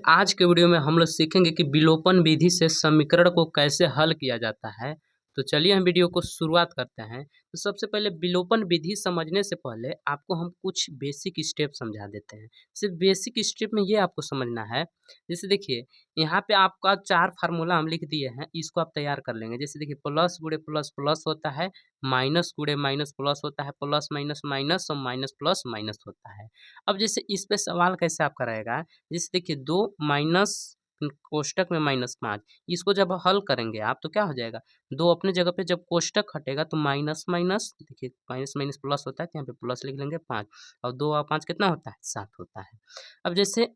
आज के वीडियो में हम लोग सीखेंगे कि विलोपन विधि से समीकरण को कैसे हल किया जाता है। तो चलिए हम वीडियो को शुरुआत करते हैं। तो सबसे पहले विलोपन विधि समझने से पहले आपको हम कुछ बेसिक स्टेप समझा देते हैं। सिर्फ बेसिक स्टेप में ये आपको समझना है। जैसे देखिए, यहाँ पे आपका 4 फार्मूला हम लिख दिए हैं, इसको आप तैयार कर लेंगे। जैसे देखिए, प्लस गुणे प्लस प्लस होता है, माइनस गुणे माइनस प्लस होता है, प्लस माइनस माइनस और माइनस प्लस माइनस होता है। अब जैसे इस पे सवाल कैसे आपका रहेगा, जैसे देखिए 2 माइनस कोष्टक में -5, इसको जब हल करेंगे आप तो क्या हो जाएगा, 2 अपने जगह पे जब कोष्टक हटेगा तो माइनस माइनस देखिए माइनस माइनस प्लस होता है, तो यहाँ पे प्लस लिख लेंगे 5 और 2 और 5 कितना होता है, 7 होता है। अब जैसे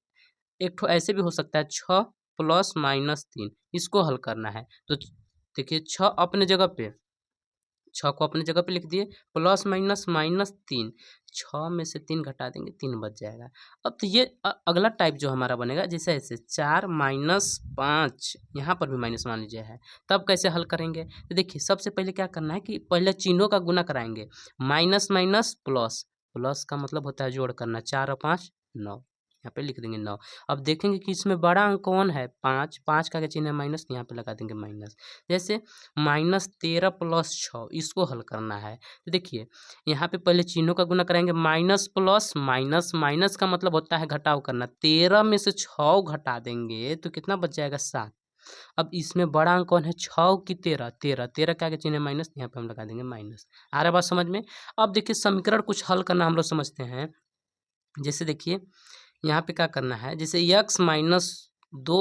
एक ठो ऐसे भी हो सकता है 6 प्लस माइनस 3, इसको हल करना है तो देखिए 6 अपने जगह पे, 6 को अपनी जगह पे लिख दिए, प्लस माइनस माइनस 3, 6 में से 3 घटा देंगे 3 बच जाएगा। अब तो ये अगला टाइप जो हमारा बनेगा, जैसे ऐसे 4 माइनस 5, यहाँ पर भी माइनस मान लीजिए है, तब कैसे हल करेंगे। तो देखिए सबसे पहले क्या करना है कि पहले चिन्हों का गुना कराएंगे, माइनस माइनस प्लस, प्लस का मतलब होता है जोड़ करना, 4 और 5 9, यहाँ पे लिख देंगे 9। अब देखेंगे कि इसमें बड़ा अंक कौन है, 5, 5 का क्या चिन्ह है माइनस, यहाँ पे लगा देंगे माइनस। जैसे -13 प्लस 6, इसको हल करना है तो देखिए यहाँ पे पहले चिन्हों का गुना कराएंगे, माइनस प्लस माइनस, माइनस का मतलब होता है घटाव करना, 13 में से 6 घटा देंगे तो कितना बच जाएगा 7। अब इसमें बड़ा अंक कौन है, 6 की 13, 13 13 का चिन्ह है माइनस, यहाँ पे हम लगा देंगे माइनस। आ रहा बात समझ में। अब देखिए समीकरण कुछ हल करना हम लोग समझते हैं। जैसे देखिए यहाँ पे क्या करना है, जैसे यक्स माइनस दो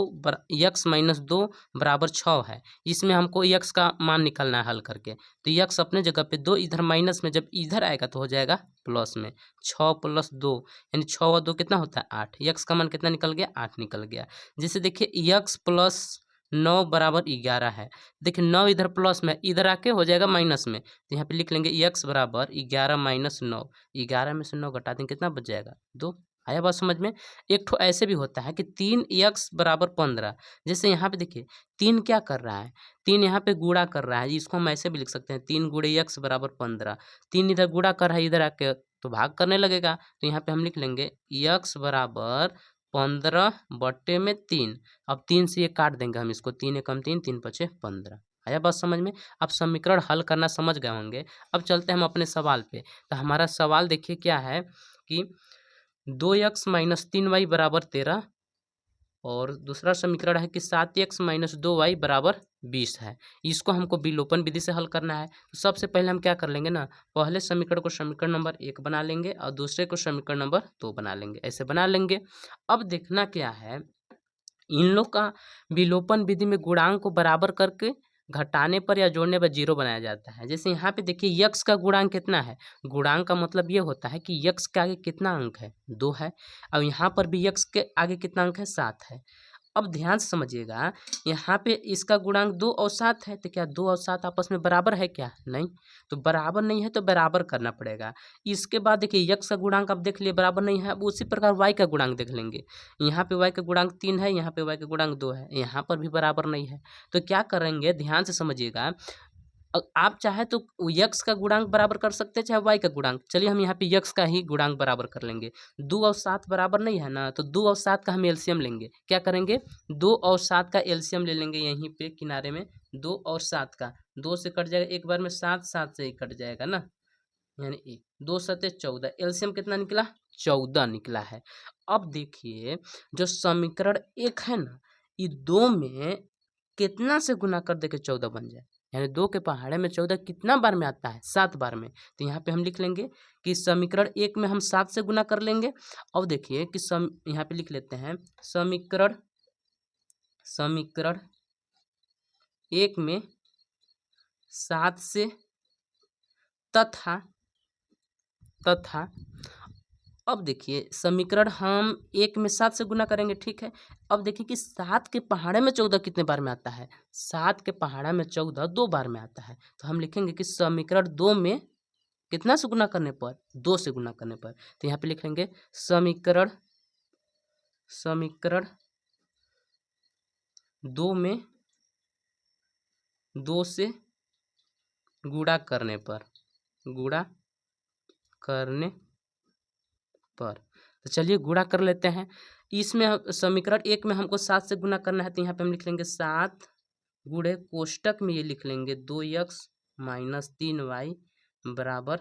बराबर 6 है, इसमें हमको यक्स का मान निकालना है हल करके। तो यक्स अपने जगह पे 2 इधर माइनस में, जब इधर आएगा तो हो जाएगा प्लस में, 6 प्लस 2 यानी 6 और 2 कितना होता है 8, यक्स का मान कितना निकल गया 8 निकल गया। जैसे देखिए यक्स प्लस 9 बराबर 11 है, देखिए 9 इधर प्लस में, इधर आके हो जाएगा माइनस में, तो यहाँ पे लिख लेंगे यक्स बराबर 11 माइनस 9, 11 में से 9 घटा देंगे कितना बच जाएगा 2। आया बात समझ में। एक ठो ऐसे भी होता है कि 3x बराबर 15, जैसे यहाँ पे देखिए 3 क्या कर रहा है, 3 यहाँ पे गुणा कर रहा है, इसको हम ऐसे भी लिख सकते हैं 3 गुणे x बराबर 15, 3 इधर गुणा कर रहा है, इधर आके तो भाग करने लगेगा, तो यहाँ पे हम लिख लेंगे x बराबर 15/3। अब 3 से ये काट देंगे हम इसको, 3 एकम 3, 3 पचे 15। आया बात समझ में। अब समीकरण हल करना समझ गए होंगे। अब चलते हैं हम अपने सवाल पे। तो हमारा सवाल देखिए क्या है कि 2x माइनस 3y बराबर 13, और दूसरा समीकरण है कि 7x माइनस 2y बराबर 20 है। इसको हमको विलोपन विधि से हल करना है। तो सबसे पहले हम क्या कर लेंगे ना, पहले समीकरण को समीकरण नंबर 1 बना लेंगे और दूसरे को समीकरण नंबर 2 बना लेंगे, ऐसे बना लेंगे। अब देखना क्या है, इन लोग का विलोपन विधि में गुणांक को बराबर करके घटाने पर या जोड़ने पर 0 बनाया जाता है। जैसे यहाँ पे देखिए यक्स का गुणांक कितना है, गुणांक का मतलब ये होता है कि यक्स के आगे कितना अंक है 2 है, अब यहाँ पर भी यक्स के आगे कितना अंक है 7 है। अब ध्यान से समझिएगा, यहाँ पे इसका गुणांक 2 और 7 है, तो क्या 2 और 7 आपस में बराबर है क्या, नहीं, तो बराबर नहीं है तो बराबर करना पड़ेगा। इसके बाद देखिए यक्स का गुणांक आप देख लिए बराबर नहीं है, अब उसी प्रकार वाई का गुणांक देख लेंगे, यहाँ पे y का गुणांक 3 है, यहाँ पे y का गुणांक 2 है, यहाँ पर भी बराबर नहीं है। तो क्या करेंगे, ध्यान से समझिएगा, आप चाहे तो यक्स का गुणांक बराबर कर सकते हैं, चाहे y का गुणांक। चलिए हम यहाँ पे यक्स का ही गुणांक बराबर कर लेंगे। 2 और 7 बराबर नहीं है ना, तो 2 और 7 का हम एलसीएम लेंगे। क्या करेंगे, 2 और 7 का एलसीएम ले लेंगे, यहीं पे किनारे में 2 और 7 का, 2 से कट जाएगा एक बार में 7, 7 से ही कट जाएगा ना, यानी 1, 2 सते 14, एलसीएम कितना निकला 14 निकला है। अब देखिए जो समीकरण 1 है ना, ये 2 में कितना से गुना कर दे के 14 बन जाए, यानी 2 के पहाड़े में 14 कितना बार में आता है 7 बार में। तो यहाँ पे हम लिख लेंगे कि समीकरण 1 में हम 7 से गुना कर लेंगे। अब देखिए कि यहाँ पे लिख लेते हैं समीकरण 1 में 7 से तथा अब देखिए समीकरण हम 1 में 7 से गुना करेंगे, ठीक है। अब देखिए कि 7 के पहाड़े में 14 कितने बार में आता है, 7 के पहाड़ा में 14 2 बार में आता है। तो हम लिखेंगे कि समीकरण 2 में कितना से गुना करने पर, 2 से गुना करने पर। तो यहाँ पे लिख लेंगे समीकरण 2 में 2 से गुणा करने पर। तो चलिए गुणा कर लेते हैं। इसमें समीकरण 1 में हमको 7 से गुना करना है, तो यहाँ पे हम लिख लेंगे 7 गुणे कोष्टक में ये लिख लेंगे 2x माइनस 3y बराबर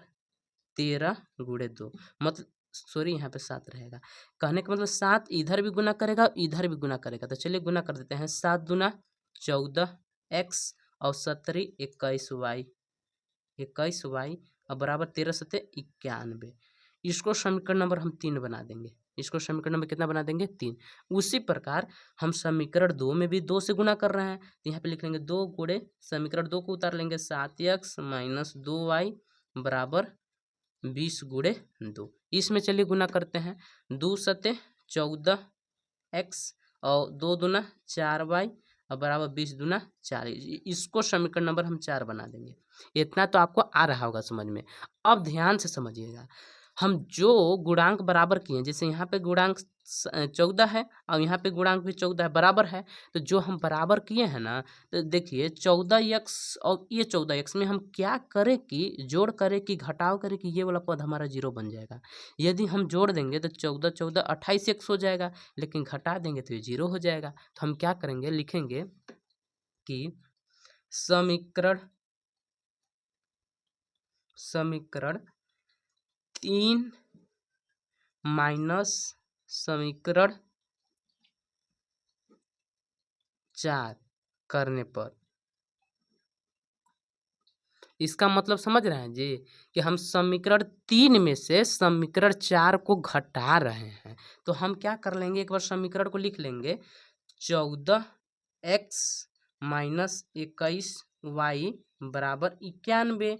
13 गुणे 2, मतलब सॉरी यहाँ पे 7 रहेगा। कहने का मतलब 7 इधर भी गुना करेगा और इधर भी गुना करेगा, तो चलिए गुना कर देते हैं। 7 दूना 14x और 17 21y, 21y और बराबर 13 सत्ते 91। इसको समीकरण नंबर हम 3 बना देंगे। इसको समीकरण नंबर कितना बना देंगे? 3। उसी प्रकार हम समीकरण 2 में भी 2 से गुना कर रहे हैं, तो यहाँ पे लिख लेंगे 2 गुणे समीकरण 2 को उतार लेंगे 7x माइनस 2y बराबर 20 गुणे 2। इसमें चलिए गुना करते हैं। 2 सत्ते 14x और 2 दूना 4y और बराबर 20 दूना 40। इसको समीकरण नंबर हम 4 बना देंगे। इतना तो आपको आ रहा होगा समझ में। अब ध्यान से समझिएगा, हम जो गुणांक बराबर किए, जैसे यहाँ पे गुणांक 14 है और यहाँ पे गुणांक भी 14 है, बराबर है, तो जो हम बराबर किए हैं ना, तो देखिए 14x और ये 14x में हम क्या करें कि जोड़ करें कि घटाव करें कि ये वाला पद हमारा 0 बन जाएगा। यदि हम जोड़ देंगे तो 14 14 28x हो जाएगा, लेकिन घटा देंगे तो ये 0 हो जाएगा। तो हम क्या करेंगे, लिखेंगे कि समीकरण 3 माइनस समीकरण 4 करने पर, इसका मतलब समझ रहे हैं जी कि हम समीकरण 3 में से समीकरण 4 को घटा रहे हैं। तो हम क्या कर लेंगे, एक बार समीकरण को लिख लेंगे 14x माइनस 21y बराबर 91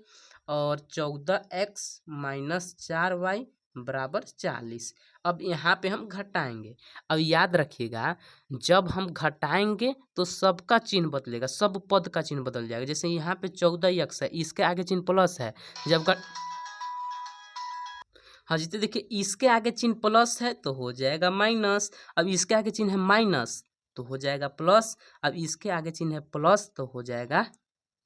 और 14x माइनस 4y बराबर 40। अब यहाँ पे हम घटाएंगे। अब याद रखिएगा, जब हम घटाएंगे तो सबका चिन्ह बदलेगा, सब पद का चिन्ह बदल जाएगा। जैसे यहाँ पे 14x है, इसके आगे चिन्ह प्लस है, जब हाँ जी, तो देखिए इसके आगे चिन्ह प्लस है तो हो जाएगा माइनस, अब इसके आगे चिन्ह है माइनस तो हो जाएगा प्लस, अब इसके आगे चिन्ह है प्लस तो हो जाएगा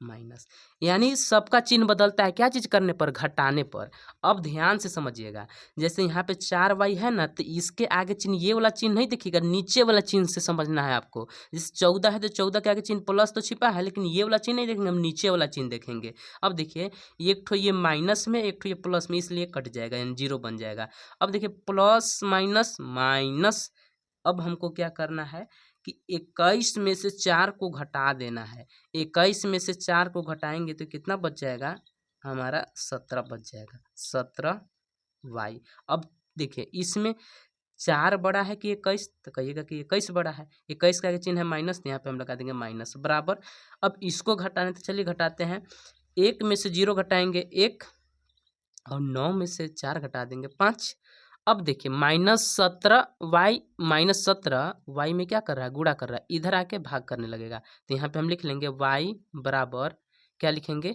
माइनस। यानी सबका चिन्ह बदलता है, क्या चीज़ करने पर? घटाने पर। अब ध्यान से समझिएगा, जैसे यहाँ पे 4y है ना, तो इसके आगे चिन्ह ये वाला चिन्ह नहीं दिखेगा, नीचे वाला चिन्ह से समझना है आपको। जैसे 14 है तो 14 के आगे चिन्ह प्लस तो छिपा है, लेकिन ये वाला चिन्ह नहीं देखेंगे, हम नीचे वाला चिन्ह देखेंगे। अब देखिए एक ठो ये माइनस में, एक ठो ये प्लस में, इसलिए कट जाएगा, यानी 0 बन जाएगा। अब देखिए प्लस माइनस माइनस, अब हमको क्या करना है कि 21 में से 4 को घटा देना है। 21 में से 4 को घटाएंगे तो कितना बच जाएगा हमारा? 17 बच जाएगा, 17y। अब देखिए इसमें 4 बड़ा है कि 21, तो कहिएगा कि 21 बड़ा है। 21 का चिन्ह है माइनस, तो यहाँ पे हम लगा देंगे माइनस बराबर। अब इसको घटाने, तो चलिए घटाते हैं। 1 में से 0 घटाएंगे 1 और 9 में से 4 घटा देंगे 5। अब देखिए -17y, -17y में क्या कर रहा है? गुणा कर रहा है, इधर आके भाग करने लगेगा, तो यहाँ पे हम लिख लेंगे y बराबर क्या लिखेंगे?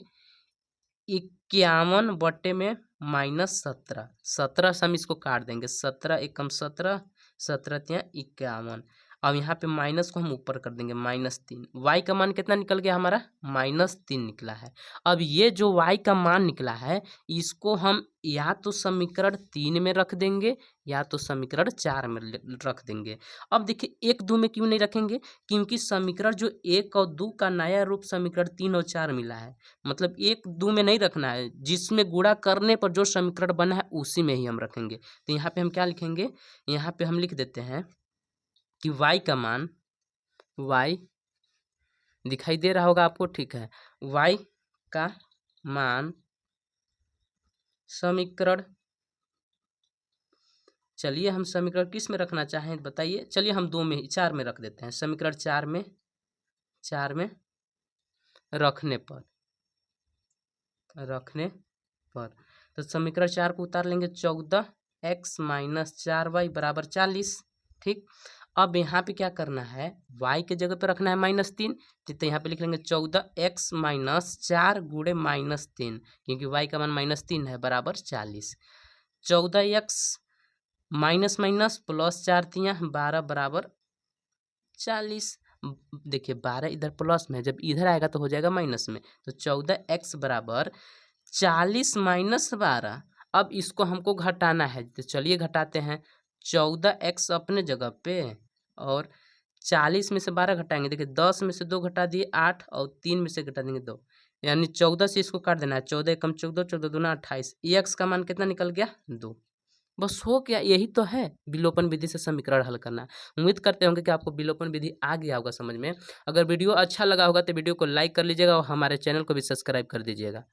51 बटे में -17, 17 से हम इसको काट देंगे, 17 एकम 17, 17 तिया 51। अब यहाँ पे माइनस को हम ऊपर कर देंगे -3। y का मान कितना निकल गया हमारा? -3 निकला है। अब ये जो y का मान निकला है, इसको हम या तो समीकरण 3 में रख देंगे या तो समीकरण 4 में रख देंगे। अब देखिए 1 2 में क्यों नहीं रखेंगे? क्योंकि समीकरण जो 1 और 2 का नया रूप समीकरण 3 और 4 मिला है, मतलब 1 2 में नहीं रखना है, जिसमें गुणा करने पर जो समीकरण बना है उसी में ही हम रखेंगे। तो यहाँ पे हम क्या लिखेंगे? यहाँ पे हम लिख देते हैं कि y का मान, y दिखाई दे रहा होगा आपको, ठीक है, y का मान समीकरण, चलिए हम समीकरण किस में रखना चाहें बताइए? चलिए हम 2 में 4 में रख देते हैं। समीकरण 4 में रखने पर तो समीकरण 4 को उतार लेंगे, 14x माइनस 4y बराबर 40। ठीक, अब यहाँ पे क्या करना है? y के जगह पे रखना है -3, तो यहाँ पे लिख लेंगे 14x माइनस 4 गुणे -3, क्योंकि y का मान -3 है, बराबर 40। 14x माइनस माइनस प्लस 4 तिया 12 बराबर 40। देखिए 12 इधर प्लस में है, जब इधर आएगा तो हो जाएगा माइनस में, तो 14x बराबर 40 माइनस 12। अब इसको हमको घटाना है, तो चलिए घटाते हैं। 14x अपने जगह पे और 40 में से 12 घटाएंगे। देखिए 10 में से 2 घटा दिए 8 और 3 में से घटा देंगे 2, यानी 14 से इसको काट देना है। 14 एकम 14, 14 दूना 28। x का मान कितना निकल गया? 2। बस हो गया, यही तो है विलोपन विधि से समीकरण हल करना। उम्मीद करते होंगे कि आपको विलोपन विधि आ गया होगा समझ में। अगर वीडियो अच्छा लगा होगा तो वीडियो को लाइक कर लीजिएगा और हमारे चैनल को भी सब्सक्राइब कर दीजिएगा।